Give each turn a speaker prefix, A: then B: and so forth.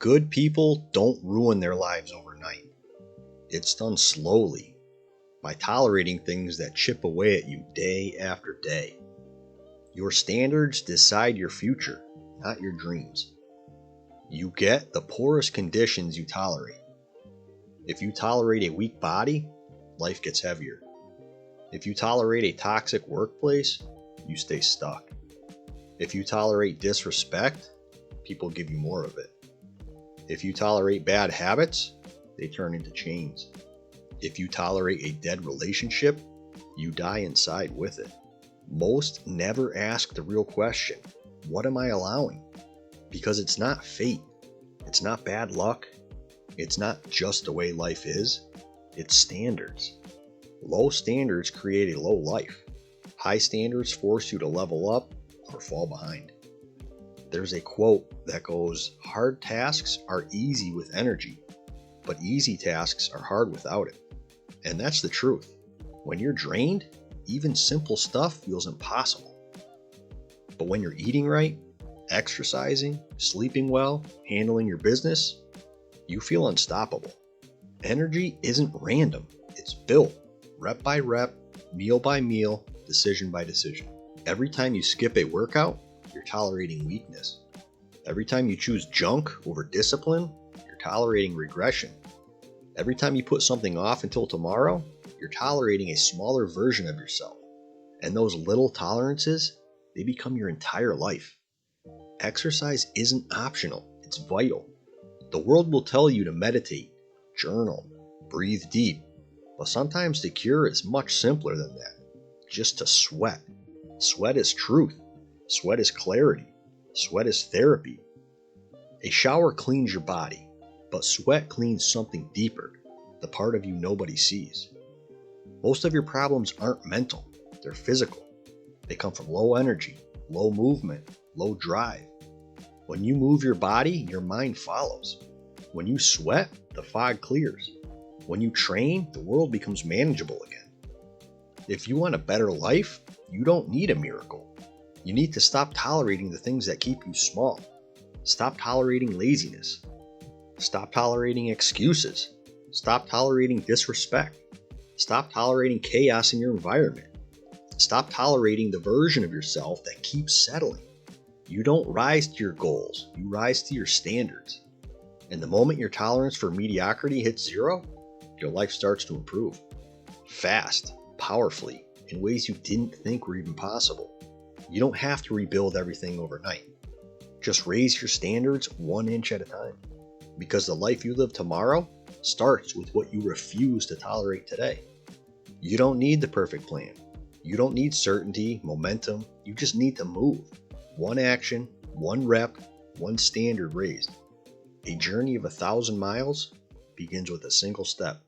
A: Good people don't ruin their lives overnight. It's done slowly, by tolerating things that chip away at you day after day. Your standards decide your future, not your dreams. You get the poorest conditions you tolerate. If you tolerate a weak body, life gets heavier. If you tolerate a toxic workplace, you stay stuck. If you tolerate disrespect, people give you more of it. If you tolerate bad habits, they turn into chains. If you tolerate a dead relationship, you die inside with it. Most never ask the real question, what am I allowing? Because it's not fate. It's not bad luck. It's not just the way life is. It's standards. Low standards create a low life. High standards force you to level up or fall behind. There's a quote that goes, hard tasks are easy with energy, but easy tasks are hard without it. And that's the truth. When you're drained, even simple stuff feels impossible. But when you're eating right, exercising, sleeping well, handling your business, you feel unstoppable. Energy isn't random. It's built, rep by rep, meal by meal, decision by decision. Every time you skip a workout, you're tolerating weakness. Every time you choose junk over discipline, you're tolerating regression. Every time you put something off until tomorrow, you're tolerating a smaller version of yourself. And those little tolerances, they become your entire life. Exercise isn't optional, it's vital. The world will tell you to meditate, journal, breathe deep, but sometimes the cure is much simpler than that. Just to sweat. Sweat is truth. Sweat is clarity. Sweat is therapy. A shower cleans your body, but sweat cleans something deeper, the part of you nobody sees. Most of your problems aren't mental, they're physical. They come from low energy, low movement, low drive. When you move your body, your mind follows. When you sweat, the fog clears. When you train, the world becomes manageable again. If you want a better life, you don't need a miracle. You need to stop tolerating the things that keep you small. Stop tolerating laziness. Stop tolerating excuses. Stop tolerating disrespect. Stop tolerating chaos in your environment. Stop tolerating the version of yourself that keeps settling. You don't rise to your goals, you rise to your standards. And the moment your tolerance for mediocrity hits zero, your life starts to improve. Fast, powerfully, in ways you didn't think were even possible. You don't have to rebuild everything overnight. Just raise your standards 1 inch at a time. Because the life you live tomorrow starts with what you refuse to tolerate today. You don't need the perfect plan. You don't need certainty, momentum. You just need to move. One action, one rep, one standard raised. A journey of 1,000 miles begins with a single step.